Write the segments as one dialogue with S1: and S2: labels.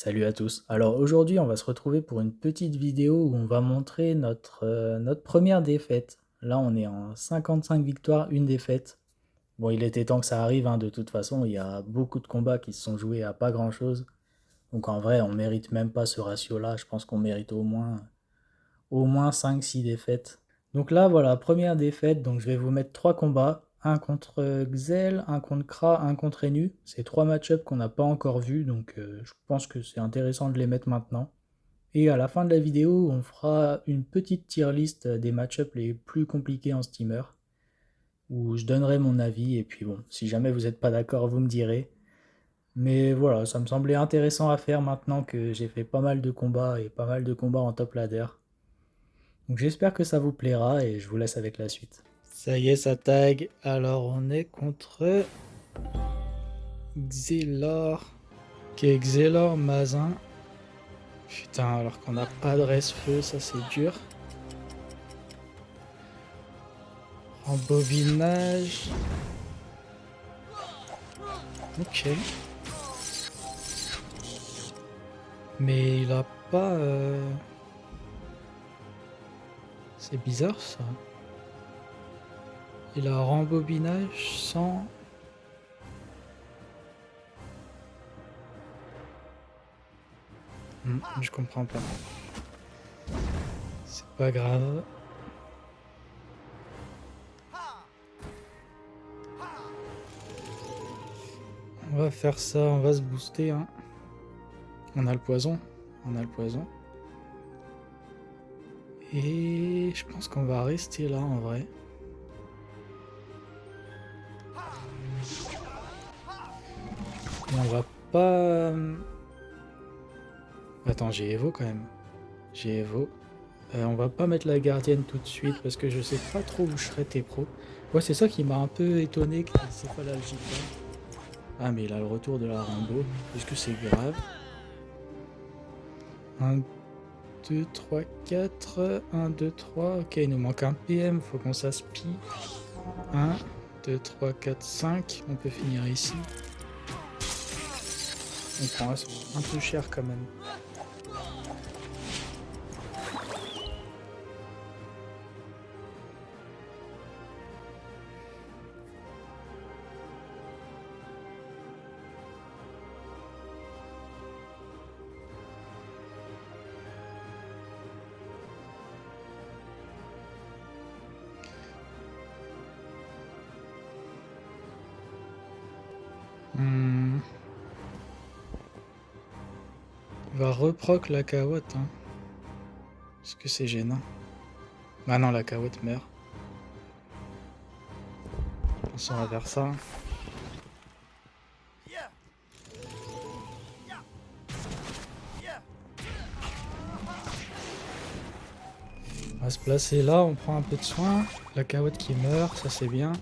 S1: Salut à tous. Alors aujourd'hui, on va se retrouver pour une petite vidéo où on va montrer notre première défaite. Là, on est en 55 victoires, une défaite. Bon, il était temps que ça arrive, hein, de toute façon, il y a beaucoup de combats qui se sont joués à pas grand-chose. Donc en vrai, on mérite même pas ce ratio-là. Je pense qu'on mérite au moins 5-6 défaites. Donc là, voilà, première défaite. Donc je vais vous mettre trois combats. Un contre Xel, un contre Kra, un contre Enu. C'est trois match-ups qu'on n'a pas encore vus, donc je pense que c'est intéressant de les mettre maintenant. Et à la fin de la vidéo, on fera une petite tier list des match-ups les plus compliqués en steamer, où je donnerai mon avis, et puis bon, si jamais vous n'êtes pas d'accord, vous me direz. Mais voilà, ça me semblait intéressant à faire maintenant que j'ai fait pas mal de combats et pas mal de combats en top ladder. Donc j'espère que ça vous plaira et je vous laisse avec la suite. Ça y est, ça tag. Alors on est contre Xelor. Ok, Xelor Mazin. Putain, alors qu'on n'a pas de reste-feu, ça c'est dur. Embobinage. Ok. Mais il a pas... C'est bizarre ça. Il a rembobinage sans... Je comprends pas. C'est pas grave. On va faire ça, on va se booster. Hein. On a le poison. On a le poison. Et je pense qu'on va rester là en vrai. On va pas... Attends, j'ai Evo quand même. J'ai Evo. On va pas mettre la gardienne tout de suite parce que je sais pas trop où je serai tes pros. Ouais, c'est ça qui m'a un peu étonné que c'est pas l'algie. Ah, mais il a le retour de la Rambo. Est-ce que c'est grave? 1, 2, 3, 4. 1, 2, 3. Ok, il nous manque un PM. Faut qu'on s'aspie. 1, 2, 3, 4, 5. On peut finir ici. On prend un peu cher quand même. On va reproc la carotte. Hein. Est-ce que c'est gênant? Ah non, la carotte meurt. On va vers ça. On va se placer là, on prend un peu de soin. La carotte qui meurt, ça c'est bien.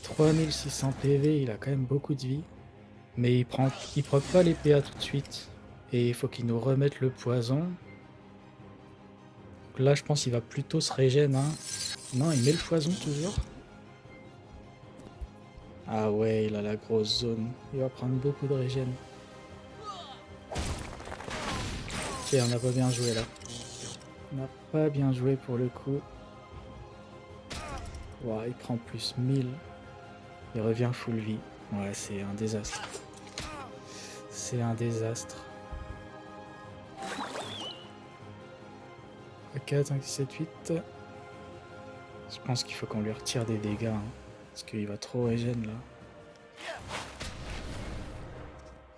S1: 3600 PV, il a quand même beaucoup de vie. Mais il proc pas les PA tout de suite. Et il faut qu'il nous remette le poison. Donc là, je pense qu'il va plutôt se régène. Hein. Non, il met le poison toujours. Ah ouais, il a la grosse zone. Il va prendre beaucoup de régène. Ok, on n'a pas bien joué là. On n'a pas bien joué pour le coup. Wow, il prend plus 1000. Il revient full vie. Ouais, c'est un désastre. C'est un désastre. 4, 5, 6, 7, 8. Je pense qu'il faut qu'on lui retire des dégâts. Hein, parce qu'il va trop régène là.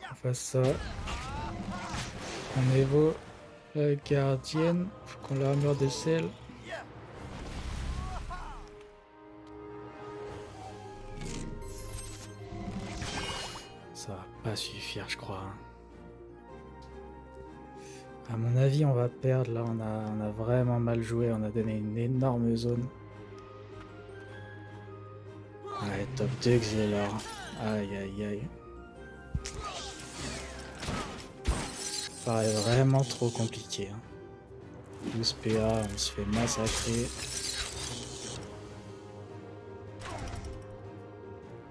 S1: On fasse ça. On évo la gardienne. Faut qu'on l'armure de sel. Ça va pas suffire, je crois. À mon avis, on va perdre. Là, on a vraiment mal joué. On a donné une énorme zone. Ouais, top 2 Xelor. Aïe, aïe, aïe. Ça paraît vraiment trop compliqué. Hein. 12 PA, on se fait massacrer.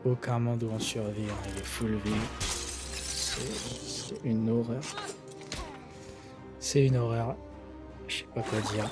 S1: Aucun monde où on survit. Hein. Il est full vie. C'est une horreur. C'est une horreur. Je sais pas quoi dire.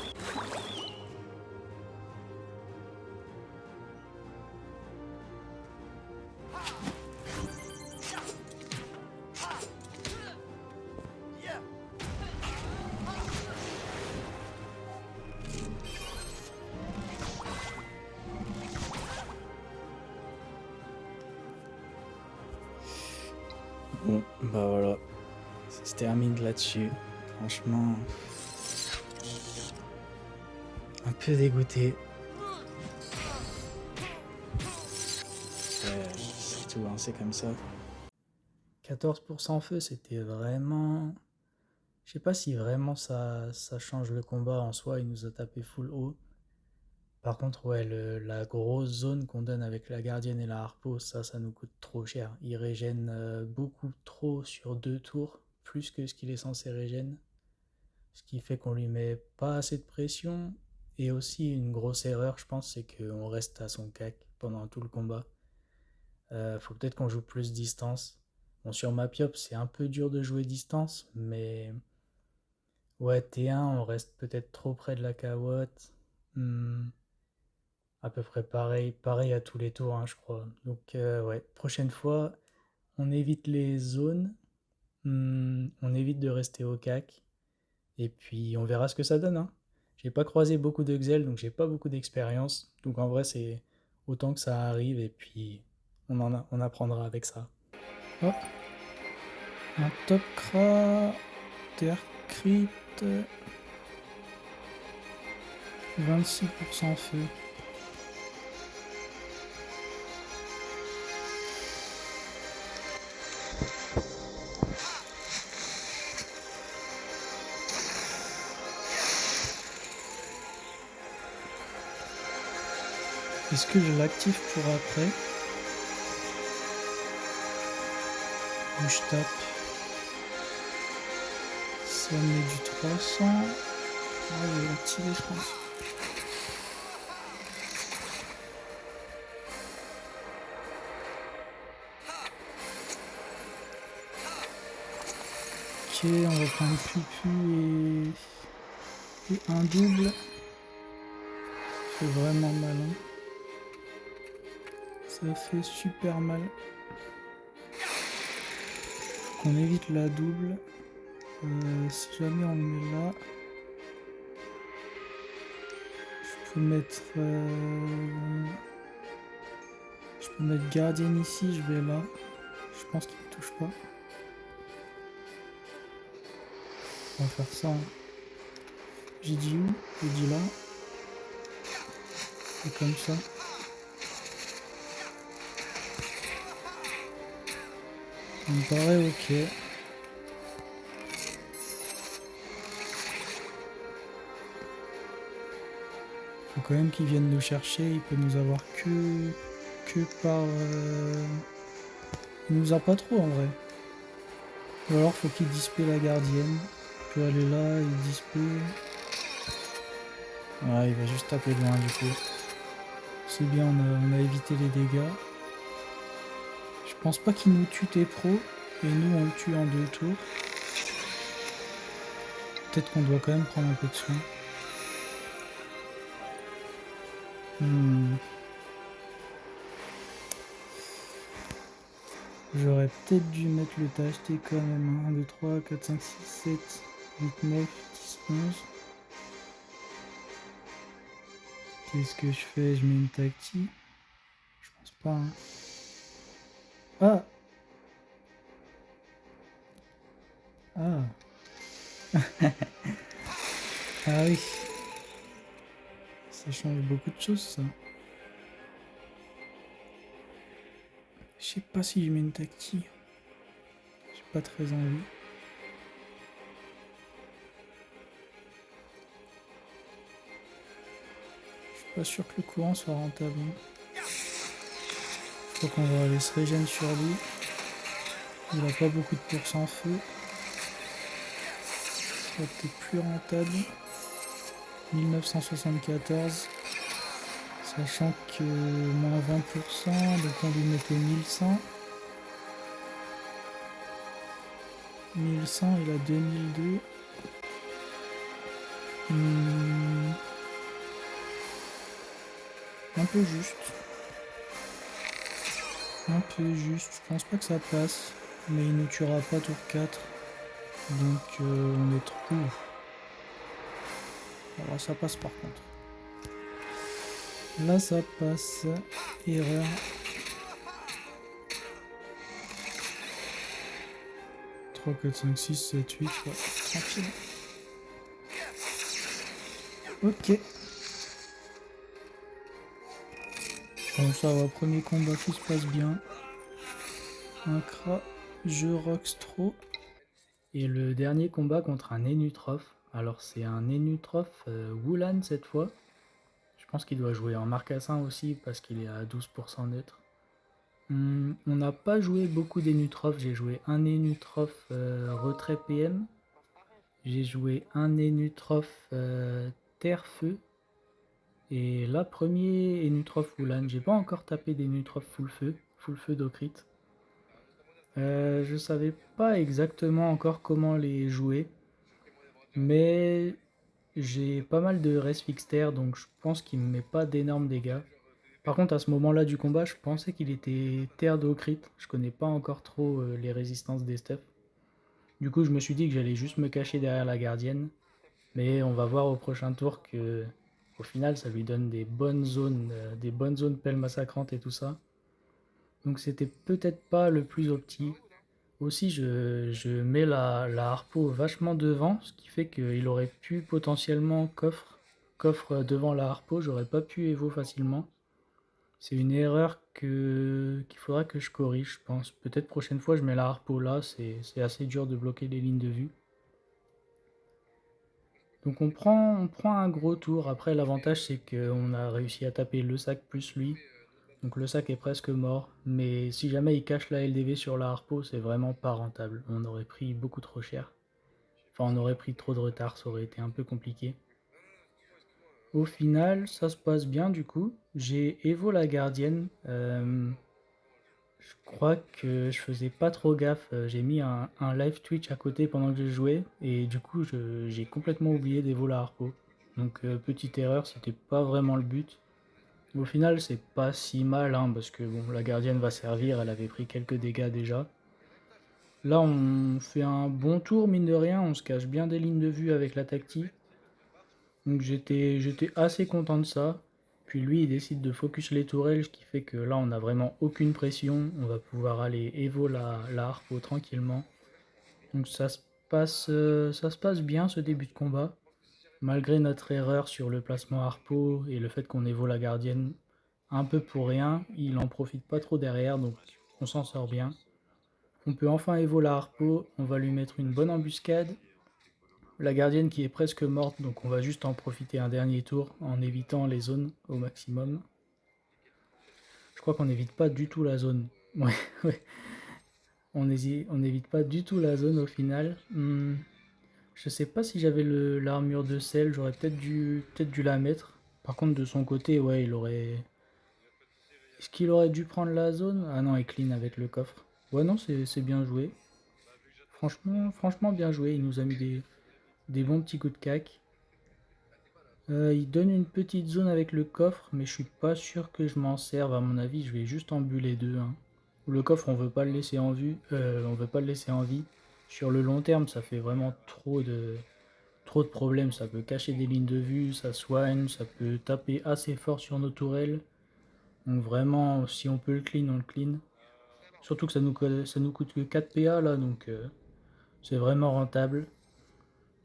S1: Bon, bah voilà. Ça se termine là-dessus. Franchement, un peu dégoûté. C'est tout, hein, c'est comme ça. 14% feu, c'était vraiment... Je sais pas si vraiment ça change le combat en soi, il nous a tapé full haut. Par contre, ouais, la grosse zone qu'on donne avec la gardienne et la harpo, ça nous coûte trop cher. Il régène beaucoup trop sur 2 tours, plus que ce qu'il est censé régène. Ce qui fait qu'on lui met pas assez de pression. Et aussi, une grosse erreur, je pense, c'est qu'on reste à son cac pendant tout le combat. Faut peut-être qu'on joue plus distance. Bon, sur Mapiop, c'est un peu dur de jouer distance, mais ouais, T1, on reste peut-être trop près de la cawotte. À peu près pareil à tous les tours, hein, je crois. Donc, ouais, prochaine fois, on évite les zones, on évite de rester au cac, et puis on verra ce que ça donne, hein. J'ai pas croisé beaucoup de Xel, donc j'ai pas beaucoup d'expérience. Donc en vrai, c'est autant que ça arrive, et puis on apprendra avec ça. Oh, un top cra, terre crit, 26% feu. Est-ce que je l'active pour après? Ou je tape? Ça met du 300. Ah, je vais l'activer, je pense. Ok, on va prendre Pupu et un double. Ça fait vraiment mal, hein. Ça fait super mal. Faut qu'on évite la double. Si jamais on le met là, je peux mettre gardienne ici, je vais là. Je pense qu'il ne touche pas. On va faire ça, hein. J'ai dit où? J'ai dit là. Et comme ça. Ça me paraît ok. Faut quand même qu'il vienne nous chercher. Il peut nous avoir que par... Il nous a pas trop en vrai. Ou alors faut qu'il dispel la gardienne. Il peut aller là, il dispel. Ouais, il va juste taper loin du coup. C'est bien, on a évité les dégâts. Je pense pas qu'il nous tue tes pros. Et nous on le tue en 2 tours. Peut-être qu'on doit quand même prendre un peu de soin. J'aurais peut-être dû mettre le THT quand même. 1, 2, 3, 4, 5, 6, 7, 8, 9, 10, 11. Qu'est-ce que je fais? Je mets une tactique? Je pense pas, hein. Ah! Ah! Ah oui! Ça change beaucoup de choses, ça. Je sais pas si je mets une tactique. J'ai pas très envie. Je suis pas sûr que le courant soit rentable. Je crois qu'on va aller se régénérer sur lui. Il a pas beaucoup de pourcent feu. Ça va peut-être plus rentable. 1974. Sachant que moins 20%, donc on lui mettait 1100. 1100, il a 2002. Hmm, un peu juste. Un peu juste. Je pense pas que ça passe. Mais il nous tuera pas tour 4. Donc on est trop. Alors ça passe par contre. Là ça passe. Erreur. 3, 4, 5, 6, 7, 8. Ouais, tranquille. Ok. Bon ça va, premier combat qui se passe bien. Un Kra, je rocks trop. Et le dernier combat contre un Enutroph. Alors c'est un Enutroph Wulan cette fois. Je pense qu'il doit jouer en marcassin aussi parce qu'il est à 12% neutre. On n'a pas joué beaucoup d'Enutroph. J'ai joué un Enutroph retrait PM. J'ai joué un Enutroph terre-feu. Et là, premier Enutroph Wulan. J'ai pas encore tapé d'Enutroph full feu d'Okrit. Je savais pas exactement encore comment les jouer. Mais j'ai pas mal de res fixter, donc je pense qu'il me met pas d'énormes dégâts. Par contre, à ce moment-là du combat, je pensais qu'il était terre de crit. Je connais pas encore trop les résistances des stuffs. Du coup, je me suis dit que j'allais juste me cacher derrière la gardienne. Mais on va voir au prochain tour que, au final, ça lui donne des bonnes zones pelle massacrantes et tout ça. Donc c'était peut-être pas le plus opti. Aussi, je mets la harpo vachement devant, ce qui fait qu'il aurait pu potentiellement coffre devant la harpo, j'aurais pas pu évo facilement. C'est une erreur qu'il faudra que je corrige, je pense. Peut-être prochaine fois, je mets la harpo là, c'est assez dur de bloquer les lignes de vue. Donc on prend un gros tour. Après, l'avantage, c'est qu'on a réussi à taper le sac plus lui. Donc le sac est presque mort. Mais si jamais il cache la LDV sur la harpo, c'est vraiment pas rentable. On aurait pris beaucoup trop cher. Enfin, on aurait pris trop de retard, ça aurait été un peu compliqué. Au final, ça se passe bien du coup. J'ai Evo la gardienne. Je crois que je faisais pas trop gaffe. J'ai mis un live Twitch à côté pendant que je jouais. Et du coup, j'ai complètement oublié d'Evo la harpo. Donc, petite erreur, c'était pas vraiment le but. Au final, c'est pas si mal, hein, parce que bon, la gardienne va servir, elle avait pris quelques dégâts déjà. Là, on fait un bon tour, mine de rien, on se cache bien des lignes de vue avec la tactique. Donc j'étais assez content de ça. Puis lui, il décide de focus les tourelles, ce qui fait que là, on n'a vraiment aucune pression. On va pouvoir aller évo la harpo tranquillement. Donc ça se passe bien ce début de combat. Malgré notre erreur sur le placement harpo et le fait qu'on évo la gardienne un peu pour rien, il en profite pas trop derrière, donc on s'en sort bien. On peut enfin évo la harpo, on va lui mettre une bonne embuscade. La gardienne qui est presque morte, donc on va juste en profiter un dernier tour en évitant les zones au maximum. Je crois qu'on n'évite pas du tout la zone. Ouais, ouais. On n'évite pas du tout la zone au final. Je sais pas si j'avais l'armure de sel, j'aurais peut-être dû la mettre. Par contre, de son côté, ouais, il aurait. Est-ce qu'il aurait dû prendre la zone? Ah non, il clean avec le coffre. Ouais, non, c'est bien joué. Franchement, bien joué. Il nous a mis des bons petits coups de cac. Il donne une petite zone avec le coffre, mais je suis pas sûr que je m'en serve. À mon avis, je vais juste en buller deux, hein. Le coffre, on veut pas le laisser en vue, on veut pas le laisser en vie. Sur le long terme, ça fait vraiment trop de problèmes. Ça peut cacher des lignes de vue, ça soigne, ça peut taper assez fort sur nos tourelles. Donc vraiment, si on peut le clean, on le clean. Surtout que ça nous coûte que 4 PA là, donc c'est vraiment rentable.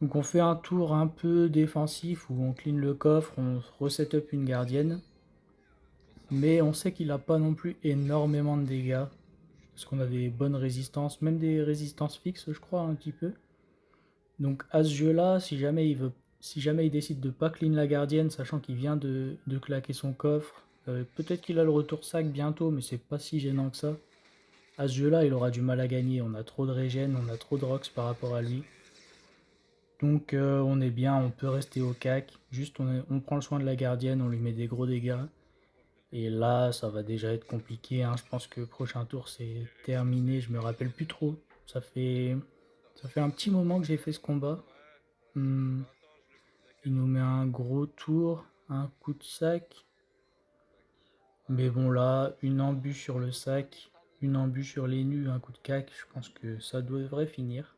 S1: Donc on fait un tour un peu défensif où on clean le coffre, on reset up une gardienne. Mais on sait qu'il n'a pas non plus énormément de dégâts. Parce qu'on a des bonnes résistances, même des résistances fixes je crois un petit peu. Donc à ce jeu là, si jamais il décide de pas clean la gardienne, sachant qu'il vient de claquer son coffre, peut-être qu'il a le retour sac bientôt, mais c'est pas si gênant que ça. À ce jeu là, il aura du mal à gagner, on a trop de régène, on a trop de rocks par rapport à lui. Donc on est bien, on peut rester au cac, juste on prend le soin de la gardienne, on lui met des gros dégâts. Et là, ça va déjà être compliqué, hein. Je pense que le prochain tour c'est terminé, je me rappelle plus trop. Ça fait Ça fait un petit moment que j'ai fait ce combat. Hmm, il nous met un gros tour, un coup de sac. Mais bon là, une embûche sur le sac, une embûche sur les nus, un coup de cac, je pense que ça devrait finir.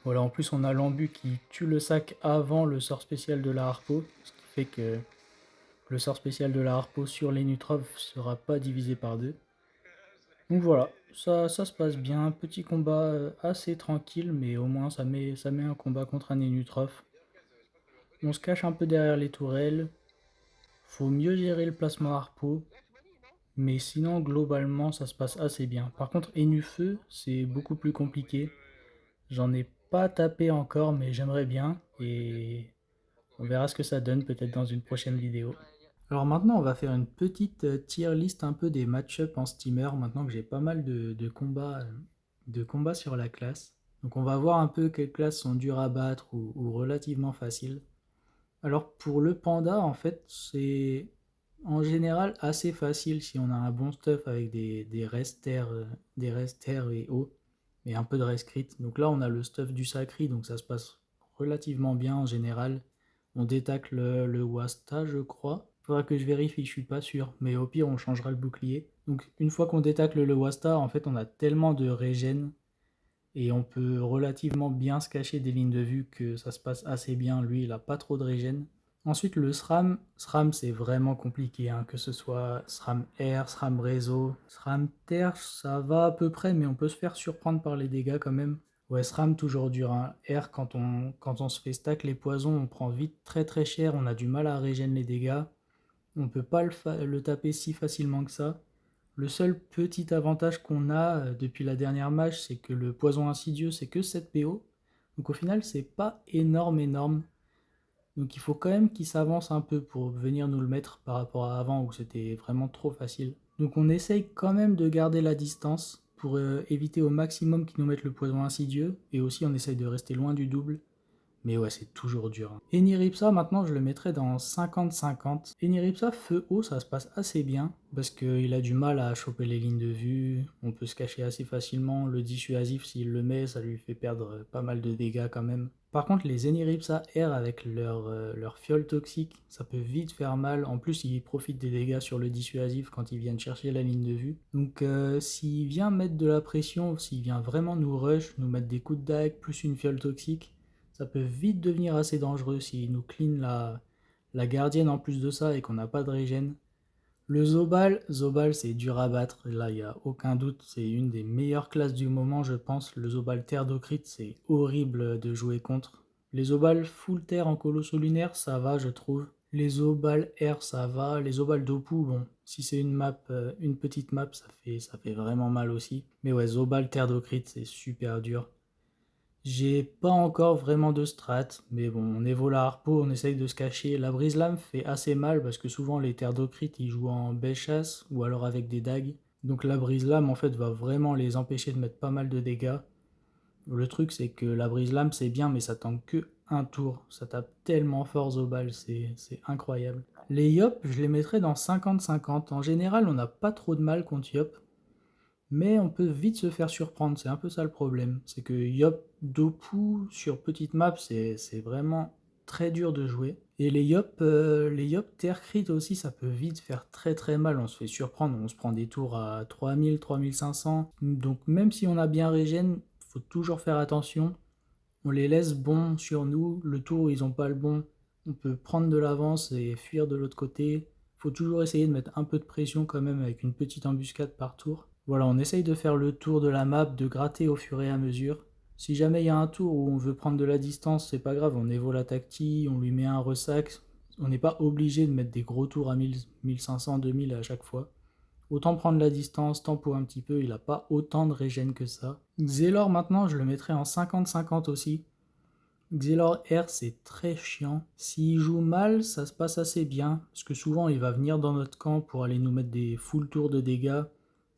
S1: Voilà, en plus on a l'embu qui tue le sac avant le sort spécial de la harpo, ce qui fait que le sort spécial de la harpo sur les nutrophes sera pas divisé par deux. Donc voilà, ça se passe bien, petit combat assez tranquille, mais au moins ça met un combat contre un Nénutrophe. On se cache un peu derrière les tourelles, faut mieux gérer le placement harpo, mais sinon globalement ça se passe assez bien. Par contre Feu c'est beaucoup plus compliqué, j'en ai pas tapé encore mais j'aimerais bien, et on verra ce que ça donne peut-être dans une prochaine vidéo. Alors maintenant, on va faire une petite tier list un peu des match-up en steamer, maintenant que j'ai pas mal de combats sur la classe. Donc on va voir un peu quelles classes sont dures à battre ou relativement faciles. Alors pour le panda, en fait, c'est en général assez facile si on a un bon stuff avec des resters, et hauts, et un peu de rescrit. Donc là, on a le stuff du sacri, donc ça se passe relativement bien en général. On détacle le Wasta, je crois. Faudra que je vérifie, je suis pas sûr. Mais au pire, on changera le bouclier. Donc une fois qu'on détacle le Wasta, en fait, on a tellement de régène et on peut relativement bien se cacher des lignes de vue que ça se passe assez bien. Lui, il a pas trop de régène. Ensuite, le SRAM c'est vraiment compliqué, hein, que ce soit SRAM air, SRAM réseau, SRAM terre, ça va à peu près, mais on peut se faire surprendre par les dégâts quand même. Ouais, SRAM toujours dur, hein. R, quand on se fait stack les poisons, on prend vite très très cher, on a du mal à régénérer les dégâts. On peut pas le taper si facilement que ça. Le seul petit avantage qu'on a depuis la dernière match, c'est que le poison insidieux, c'est que 7 PO. Donc au final, c'est pas énorme. Donc il faut quand même qu'il s'avance un peu pour venir nous le mettre par rapport à avant où c'était vraiment trop facile. Donc on essaye quand même de garder la distance pour éviter au maximum qu'ils nous mettent le poison insidieux. Et aussi on essaye de rester loin du double. Mais ouais, c'est toujours dur, hein. Eniripsa, maintenant, je le mettrais dans 50-50. Eniripsa, feu haut, ça se passe assez bien, parce qu'il a du mal à choper les lignes de vue, on peut se cacher assez facilement. Le dissuasif, s'il le met, ça lui fait perdre pas mal de dégâts quand même. Par contre, les Eniripsa R avec leur fiole toxique, ça peut vite faire mal. En plus, ils profitent des dégâts sur le dissuasif quand ils viennent chercher la ligne de vue. Donc, s'il vient mettre de la pression, s'il vient vraiment nous rush, nous mettre des coups de dague, plus une fiole toxique, ça peut vite devenir assez dangereux s'il nous clean la gardienne en plus de ça et qu'on n'a pas de régène. Le Zobal c'est dur à battre, là il n'y a aucun doute, c'est une des meilleures classes du moment je pense. Le Zobal Terre d'Ocrit c'est horrible de jouer contre. Les Zobal full terre en colosso lunaire ça va je trouve. Les Zobal Air ça va, les Zobal Dopu bon, si c'est une petite map ça fait vraiment mal aussi. Mais ouais Zobal Terre d'Ocrit c'est super dur. J'ai pas encore vraiment de strat, mais bon, on évolue la harpo, on essaye de se cacher. La brise-lame fait assez mal parce que souvent les terres d'Ocrit ils jouent en baie chasse ou alors avec des dagues. Donc la brise-lame en fait va vraiment les empêcher de mettre pas mal de dégâts. Le truc c'est que la brise-lame c'est bien mais ça tank que un tour. Ça tape tellement fort aux balles, c'est incroyable. Les Yop, je les mettrais dans 50-50. En général on n'a pas trop de mal contre Yop. Mais on peut vite se faire surprendre, c'est un peu ça le problème. C'est que Yop Dopu sur petite map, c'est vraiment très dur de jouer. Et les Yop Terre Crit aussi, ça peut vite faire très très mal. On se fait surprendre, on se prend des tours à 3000, 3500. Donc même si on a bien régène, faut toujours faire attention. On les laisse bons sur nous. Le tour où ils n'ont pas le bon, on peut prendre de l'avance et fuir de l'autre côté. Faut toujours essayer de mettre un peu de pression quand même avec une petite embuscade par tour. Voilà, on essaye de faire le tour de la map, de gratter au fur et à mesure. Si jamais il y a un tour où on veut prendre de la distance, c'est pas grave, on évo la tactique, on lui met un ressac. On n'est pas obligé de mettre des gros tours à 1000, 1500, 2000 à chaque fois. Autant prendre la distance, tempo un petit peu, il a pas autant de régène que ça. Xelor maintenant, je le mettrais en 50-50 aussi. Xelor R c'est très chiant. S'il joue mal, ça se passe assez bien, parce que souvent il va venir dans notre camp pour aller nous mettre des full tours de dégâts.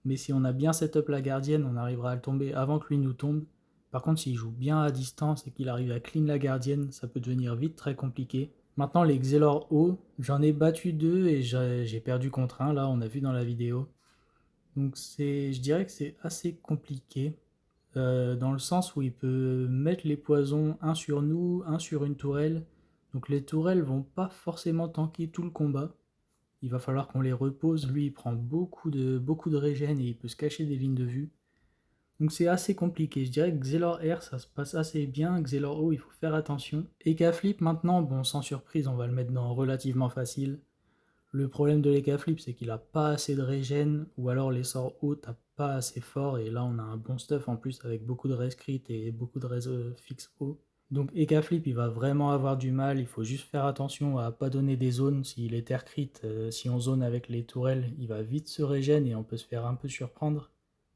S1: Mais si on a bien setup la gardienne, on arrivera à le tomber avant que lui nous tombe. Par contre, s'il joue bien à distance et qu'il arrive à clean la gardienne, ça peut devenir vite très compliqué. Maintenant, les Xelor haut, j'en ai battu deux et j'ai perdu contre un, là, on a vu dans la vidéo. Donc je dirais que c'est assez compliqué, dans le sens où il peut mettre les poisons un sur nous, un sur une tourelle. Donc les tourelles vont pas forcément tanker tout le combat. Il va falloir qu'on les repose. Lui, il prend beaucoup de régène et il peut se cacher des lignes de vue. Donc c'est assez compliqué. Je dirais que Xelor R, ça se passe assez bien. Xelor O, il faut faire attention. Eka Flip, maintenant, bon, sans surprise, on va le mettre dans relativement facile. Le problème de l'Eka Flip, c'est qu'il a pas assez de régène, ou alors les sorts hauts tapent pas assez fort, et là on a un bon stuff en plus avec beaucoup de rescrit et beaucoup de res fixe haut. Donc Eka Flip, il va vraiment avoir du mal, il faut juste faire attention à pas donner des zones. S'il est air crit, si on zone avec les tourelles, il va vite se régène et on peut se faire un peu surprendre.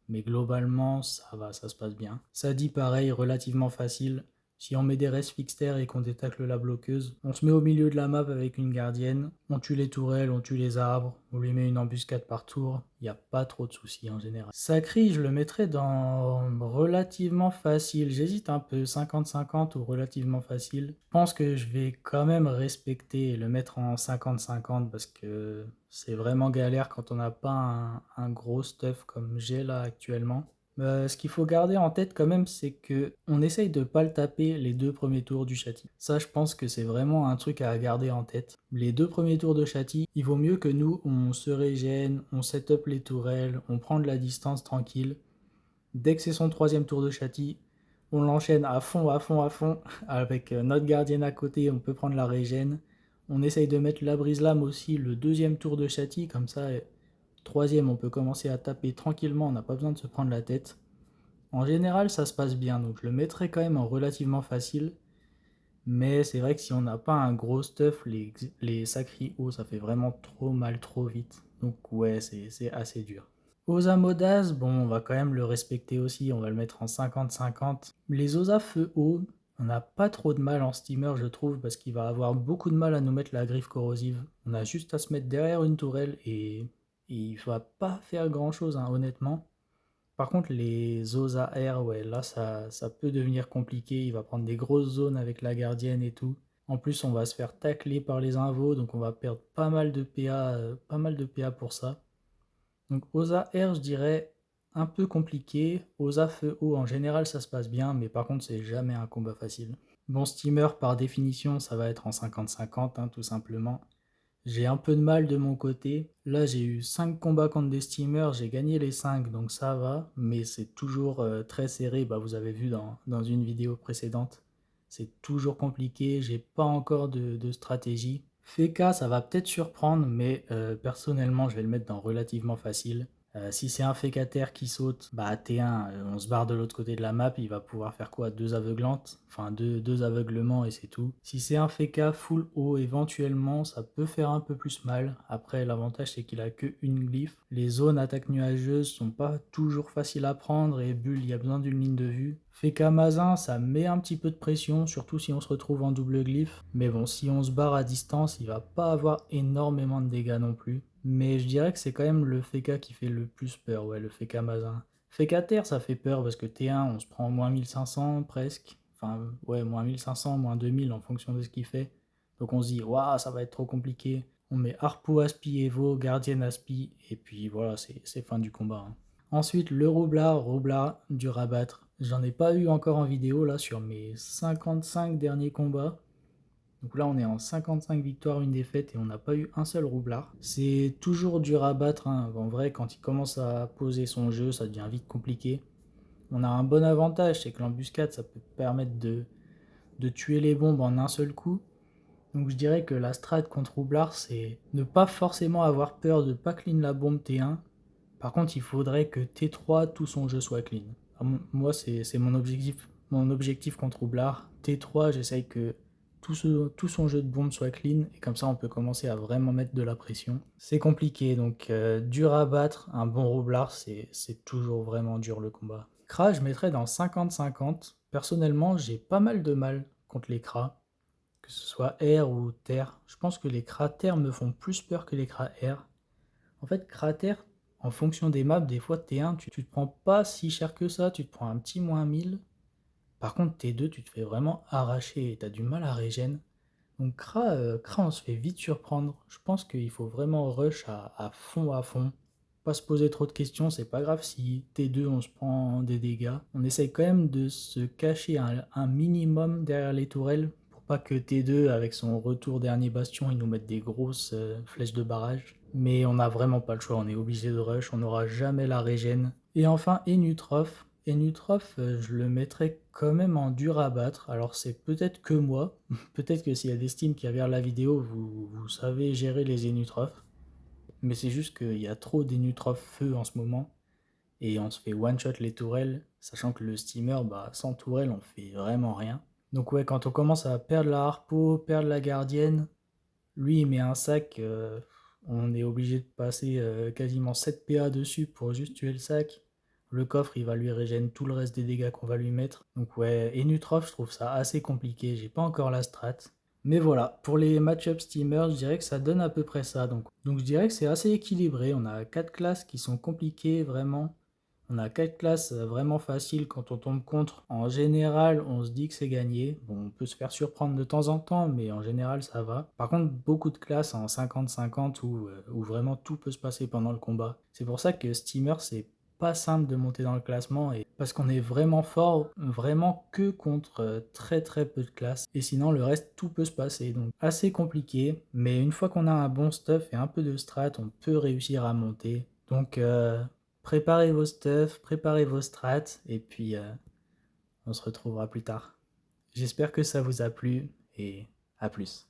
S1: Mais globalement, ça va, ça se passe bien. Ça dit pareil, relativement facile. Si on met des res fixter et qu'on détacle la bloqueuse, on se met au milieu de la map avec une gardienne, on tue les tourelles, on tue les arbres, on lui met une embuscade par tour, il n'y a pas trop de soucis en général. Sacri, je le mettrais dans relativement facile, j'hésite un peu, 50-50 ou relativement facile. Je pense que je vais quand même respecter et le mettre en 50-50 parce que c'est vraiment galère quand on n'a pas un gros stuff comme j'ai là actuellement. Ce qu'il faut garder en tête quand même, c'est que on essaye de pas le taper les 2 premiers tours du châti. Ça, je pense que c'est vraiment un truc à garder en tête. Les 2 premiers tours de châti, il vaut mieux que nous, on se régène, on set up les tourelles, on prend de la distance tranquille. Dès que c'est son 3e tour de châti, on l'enchaîne à fond, à fond, à fond, avec notre gardienne à côté, on peut prendre la régène. On essaye de mettre la brise-lame aussi le 2e tour de châti, comme ça, 3e, on peut commencer à taper tranquillement, on n'a pas besoin de se prendre la tête. En général, ça se passe bien, donc je le mettrai quand même en relativement facile. Mais c'est vrai que si on n'a pas un gros stuff, les sacris hauts, ça fait vraiment trop mal trop vite. Donc ouais, c'est assez dur. Osa Modaz, bon, on va quand même le respecter aussi, on va le mettre en 50-50. Les Osa Feu haut, on n'a pas trop de mal en steamer, je trouve, parce qu'il va avoir beaucoup de mal à nous mettre la griffe corrosive. On a juste à se mettre derrière une tourelle et il va pas faire grand chose, hein, honnêtement. Par contre, les Osa R, ouais, là, ça peut devenir compliqué. Il va prendre des grosses zones avec la gardienne et tout. En plus, on va se faire tacler par les invos, donc on va perdre pas mal de PA, pas mal de PA pour ça. Donc Osa R, je dirais un peu compliqué. Osa Feu haut, en général, ça se passe bien, mais par contre, c'est jamais un combat facile. Bon, steamer, par définition, ça va être en 50-50, hein, tout simplement. J'ai un peu de mal de mon côté. Là, j'ai eu 5 combats contre des steamers, j'ai gagné les 5, donc ça va. Mais c'est toujours très serré, bah, vous avez vu dans une vidéo précédente. C'est toujours compliqué, j'ai pas encore de stratégie. Feka, ça va peut-être surprendre, mais personnellement, je vais le mettre dans relativement facile. Si c'est un fécataire qui saute, bah T1, on se barre de l'autre côté de la map, il va pouvoir faire quoi? 2 aveuglantes, enfin deux aveuglements et c'est tout. Si c'est un féca full haut, éventuellement, ça peut faire un peu plus mal. Après, l'avantage c'est qu'il a que une glyphe. Les zones attaques nuageuses sont pas toujours faciles à prendre et Bull, il y a besoin d'une ligne de vue. Féca Mazin, ça met un petit peu de pression, surtout si on se retrouve en double glyphe. Mais bon, si on se barre à distance, il va pas avoir énormément de dégâts non plus. Mais je dirais que c'est quand même le Feka qui fait le plus peur, ouais, le Feka Mazin. Feka Terre, ça fait peur parce que T1, on se prend moins 1500 presque. Enfin, ouais, moins 1500, moins 2000 en fonction de ce qu'il fait. Donc on se dit, waouh, ça va être trop compliqué. On met Harpo, Aspi, Evo, Gardienne, Aspi, et puis voilà, c'est fin du combat, hein. Ensuite, le Roublar, dur à battre. J'en ai pas eu encore en vidéo là sur mes 55 derniers combats. Donc là, on est en 55 victoires, une défaite et on n'a pas eu un seul roublard. C'est toujours dur à battre, hein. En vrai, quand il commence à poser son jeu, ça devient vite compliqué. On a un bon avantage, c'est que l'embuscade, ça peut permettre de tuer les bombes en un seul coup. Donc je dirais que la strat contre roublard, c'est ne pas forcément avoir peur de pas clean la bombe T1. Par contre, il faudrait que T3, tout son jeu soit clean. Moi, c'est mon objectif contre roublard. T3, j'essaye que tout son jeu de bombe soit clean, et comme ça on peut commencer à vraiment mettre de la pression. C'est compliqué, donc dur à battre, un bon roublard, c'est toujours vraiment dur le combat. Kra, je mettrais dans 50-50. Personnellement, j'ai pas mal de mal contre les Kra, que ce soit air ou terre. Je pense que les Kra terre me font plus peur que les Kra air. En fait, Cratère, en fonction des maps, des fois T1, tu te prends pas si cher que ça, tu te prends un petit moins 1000. Par contre, T2, tu te fais vraiment arracher et t'as du mal à régène. Donc Kra, on se fait vite surprendre. Je pense qu'il faut vraiment rush à fond à fond. pas se poser trop de questions, c'est pas grave si T2 on se prend des dégâts. On essaye quand même de se cacher un minimum derrière les tourelles pour pas que T2 avec son retour dernier bastion il nous mette des grosses flèches de barrage. Mais on n'a vraiment pas le choix, on est obligé de rush, on n'aura jamais la régène. Et enfin Enutrof. Enutrof, je le mettrais quand même en dur à battre. Alors c'est peut-être que moi, peut-être que s'il y a des Steam qui regardent la vidéo, vous savez gérer les Enutrof. Mais c'est juste qu'il y a trop d'Enutrof feu en ce moment. Et on se fait one-shot les tourelles, sachant que le steamer, bah, sans tourelle, on fait vraiment rien. Donc ouais, quand on commence à perdre la harpo, perdre la gardienne, lui il met un sac, on est obligé de passer quasiment 7 PA dessus pour juste tuer le sac. Le coffre il va lui régénérer tout le reste des dégâts qu'on va lui mettre. Donc ouais, Enutrof je trouve ça assez compliqué, j'ai pas encore la strat. Mais voilà, pour les match-up steamers, je dirais que ça donne à peu près ça. Donc je dirais que c'est assez équilibré. On a 4 classes qui sont compliquées vraiment. On a 4 classes vraiment faciles quand on tombe contre. En général, on se dit que c'est gagné. Bon, on peut se faire surprendre de temps en temps, mais en général, ça va. Par contre, beaucoup de classes en 50-50 où vraiment tout peut se passer pendant le combat. C'est pour ça que Steamer, c'est pas simple de monter dans le classement et parce qu'on est vraiment fort, vraiment que contre très très peu de classes. Et sinon, le reste, tout peut se passer. Donc, assez compliqué, mais une fois qu'on a un bon stuff et un peu de strat, on peut réussir à monter. Donc, préparez vos stuff, préparez vos strats, et puis on se retrouvera plus tard. J'espère que ça vous a plu, et à plus.